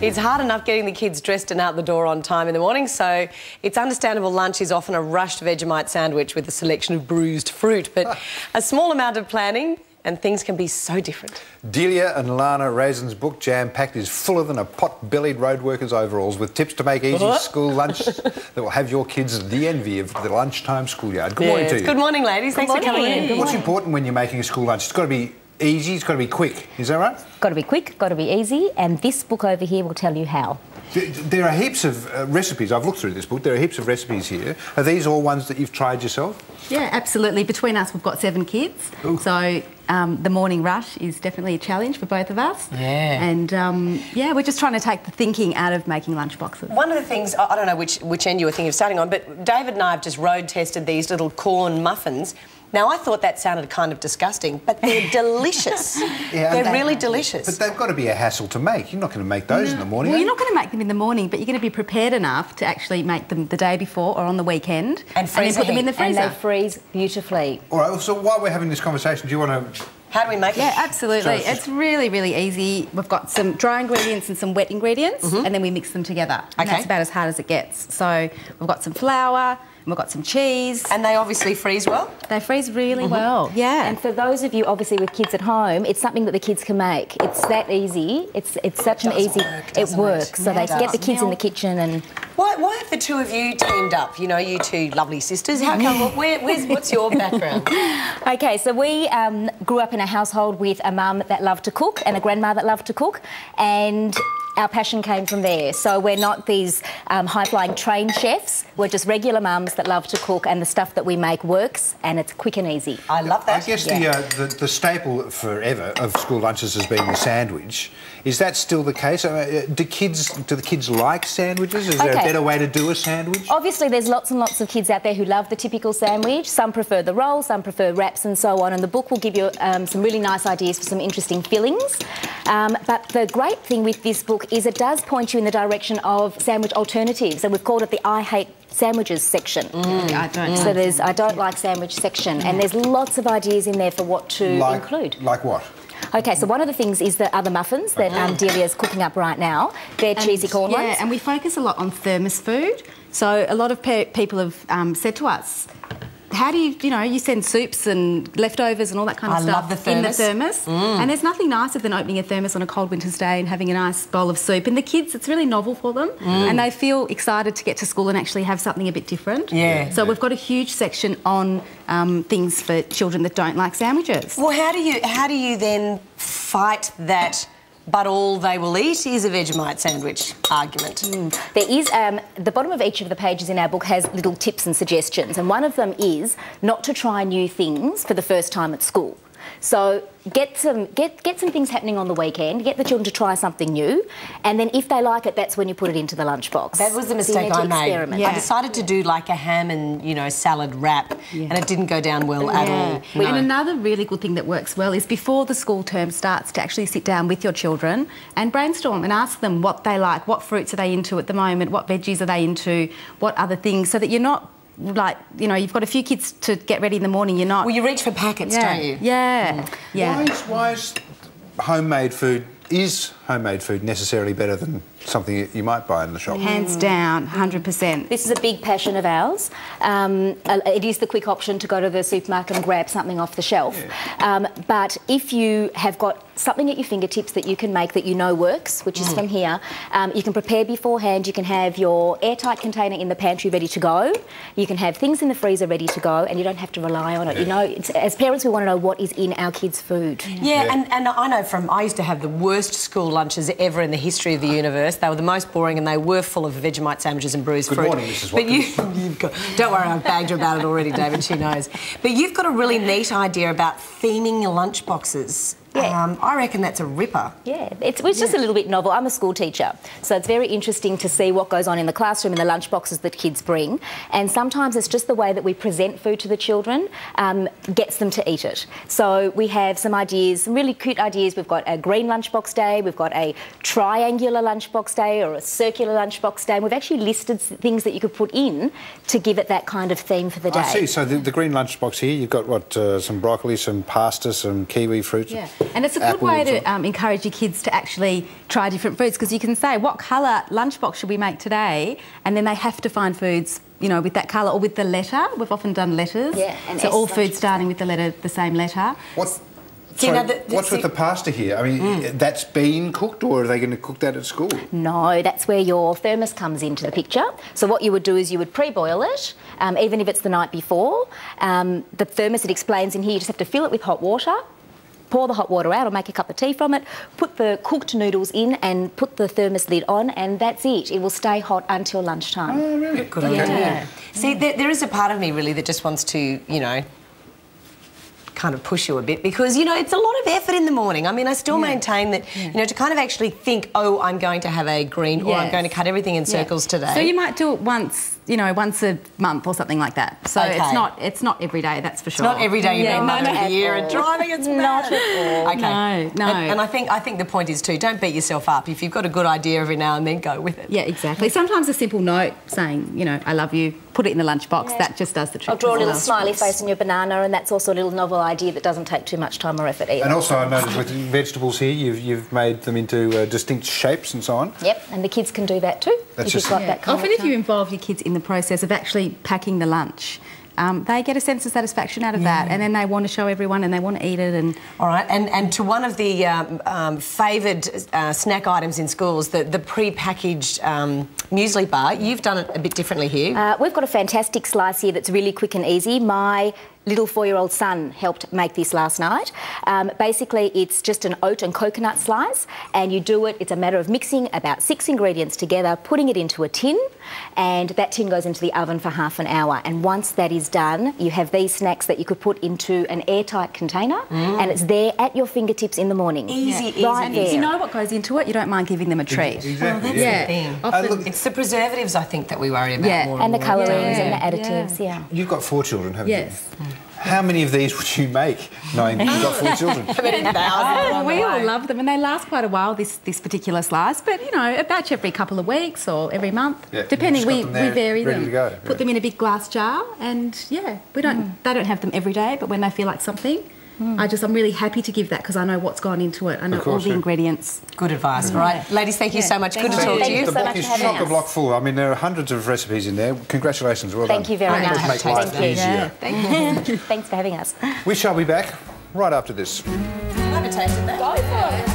It's hard enough getting the kids dressed and out the door on time in the morning, so it's understandable lunch is often a rushed Vegemite sandwich with a selection of bruised fruit, but a small amount of planning and things can be so different. Delia and Lana Raizon's book, jam-packed, is fuller than a pot-bellied road worker's overalls, with tips to make easy school lunch that will have your kids the envy of the lunchtime schoolyard. Good morning to you. Good morning, ladies. Thanks for coming in. What's important when you're making a school lunch? It's got to be easy, it's got to be quick. Is that right? Got to be quick, got to be easy, and this book over here will tell you how. There are heaps of recipes. I've looked through this book. There are heaps of recipes here. Are these all ones that you've tried yourself? Yeah, absolutely. Between us, we've got 7 kids. Ooh. So the morning rush is definitely a challenge for both of us. Yeah. And, yeah, we're just trying to take the thinking out of making lunchboxes. One of the things, I don't know which end you were thinking of starting on, but David and I have just road tested these little corn muffins. Now, I thought that sounded kind of disgusting, but they're delicious. Yeah, they're really delicious. But they've got to be a hassle to make. You're not going to make those in the morning. Well, you're not going to make them in the morning, but you're going to be prepared enough to actually make them the day before or on the weekend. And then put them in the freezer. And they freeze beautifully. All right, so while we're having this conversation, do you want to... How do we make it? Yeah, absolutely. It's really, really easy. We've got some dry ingredients and some wet ingredients, and then we mix them together. And that's about as hard as it gets. So we've got some flour, and we've got some cheese. And they obviously freeze well? They freeze really well, yeah. And for those of you, obviously, with kids at home, it's something that the kids can make. It's that easy. It's such an easy... It works. So they get the kids in the kitchen and... Why have the two of you teamed up? You know, you two lovely sisters. How come? What's your background? Okay, so we grew up in a household with a mum that loved to cook and a grandma that loved to cook, and our passion came from there. So we're not these high-flying trained chefs. We're just regular mums that love to cook, and the stuff that we make works, and it's quick and easy. I love that. I guess the staple forever of school lunches has been the sandwich. Is that still the case? I mean, do the kids like sandwiches? Is there a better way to do a sandwich? Obviously, there's lots and lots of kids out there who love the typical sandwich. Some prefer the roll, some prefer wraps and so on, and the book will give you some really nice ideas for some interesting fillings. But the great thing with this book is it does point you in the direction of sandwich alternatives, and we've called it the I Hate Sandwiches section. I don't. So there's I don't like sandwich section, and there's lots of ideas in there for what to include. Like what? Okay, so one of the things is the other muffins that Delia's cooking up right now. They're cheesy corn ones. Yeah, and we focus a lot on thermos food. So a lot of people have said to us, how do you send soups and leftovers and all that kind of stuff in the thermos. And there's nothing nicer than opening a thermos on a cold winter's day and having a nice bowl of soup. And the kids, it's really novel for them, and they feel excited to get to school and actually have something a bit different. Yeah. So we've got a huge section on things for children that don't like sandwiches. Well, how do you then fight that? But all they will eat is a Vegemite sandwich argument. There is, the bottom of each of the pages in our book has little tips and suggestions, and one of them is not to try new things for the first time at school. So get some things happening on the weekend, get the children to try something new, and then if they like it, that's when you put it into the lunchbox. That was the mistake I made. Yeah. I decided to do like a ham and, salad wrap, and it didn't go down well at all. No. And another really good thing that works well is before the school term starts to actually sit down with your children and brainstorm and ask them what they like, what fruits are they into at the moment, what veggies are they into, what other things, so that you're not you've got a few kids to get ready in the morning, you're not... Well, you reach for packets, don't you? Yeah. Why is homemade food necessarily better than something you might buy in the shop? Hands down, 100%. This is a big passion of ours. It is the quick option to go to the supermarket and grab something off the shelf. But if you have got something at your fingertips that you can make that you know works, which is from here, you can prepare beforehand. You can have your airtight container in the pantry ready to go. You can have things in the freezer ready to go, and you don't have to rely on it. You know, as parents, we want to know what is in our kids' food. Yeah, and I know I used to have the worst school lunches ever in the history of the universe. They were the most boring, and they were full of Vegemite sandwiches and bruised fruit. Good morning, Mrs. Watkins. But don't worry, I've bagged her about it already, David, she knows. But you've got a really neat idea about theming your lunchboxes. Yeah. I reckon that's a ripper. Yeah, it's just a little bit novel. I'm a school teacher, so it's very interesting to see what goes on in the classroom in the lunch boxes that kids bring. And sometimes it's just the way that we present food to the children gets them to eat it. So we have some ideas, some really cute ideas. We've got a green lunchbox day, we've got a triangular lunchbox day or a circular lunchbox day. And we've actually listed things that you could put in to give it that kind of theme for the day. I see. So the green lunchbox here, you've got what, some broccoli, some pasta, some kiwi fruits. Yeah. And it's a good way to encourage your kids to actually try different foods, because you can say, what colour lunchbox should we make today? And then they have to find foods, you know, with that colour or with the letter. We've often done letters. Yeah, and so all foods starting with the same letter. What's with the pasta here? I mean, that's been cooked, or are they going to cook that at school? No, that's where your thermos comes into the picture. So what you would do is you would pre-boil it, even if it's the night before. The thermos, it explains in here, you just have to fill it with hot water, pour the hot water out or make a cup of tea from it, put the cooked noodles in and put the thermos lid on, and that's it. It will stay hot until lunchtime. Oh, really? Good idea. See, there is a part of me really that just wants to, you know, kind of push you a bit, because, you know, it's a lot of effort in the morning. I mean, I still maintain that, you know, to kind of actually think, oh, I'm going to have a green or I'm going to cut everything in circles today. So you might do it once, you know, once a month or something like that. So it's not every day, that's for sure. It's not every day you're being mother of the year and driving, it's not at all. Okay. No. And I think the point is too, don't beat yourself up. If you've got a good idea every now and then, go with it. Yeah, exactly. Sometimes a simple note saying, you know, I love you, put it in the lunchbox, that just does the trick. I'll draw a little smiley face on your banana, and that's also a little novel idea that doesn't take too much time or effort either. And also I noticed with vegetables here, you've made them into distinct shapes and so on. Yep, and the kids can do that too. That's if you've got that kind Often if you involve your kids in the process of actually packing the lunch, they get a sense of satisfaction out of that, and then they want to show everyone and they want to eat it. And all right, and to one of the favoured snack items in schools, the pre-packaged muesli bar, you've done it a bit differently here. We've got a fantastic slice here that's really quick and easy. My little 4-year-old son helped make this last night. Basically, it's just an oat and coconut slice, and you do it, it's a matter of mixing about 6 ingredients together, putting it into a tin, and that tin goes into the oven for half an hour. And once that is done, you have these snacks that you could put into an airtight container, and it's there at your fingertips in the morning. Easy, right there. if you know what goes into it, you don't mind giving them a treat. Exactly. Well, that's the thing. Often, It's the preservatives, I think, that we worry about more and the more. colourings and the additives, You've got 4 children, haven't yes. you? How many of these would you make, knowing you've got 4 children? We all love them, and they last quite a while, this particular slice, but, you know, a batch every couple of weeks or every month, depending. We vary them. To go. Put them in a big glass jar, and, they don't have them every day, but when they feel like something, I'm really happy to give that, because I know what's gone into it. I know all the ingredients. Good advice. All right, ladies, thank you so much. Good to talk to you. The book is chock-a-block full. I mean, there are hundreds of recipes in there. Congratulations. Well done. Thank you very much. Make life easier. Thank you. Thanks for having us. We shall be back right after this. Have a taste of that. Go for it.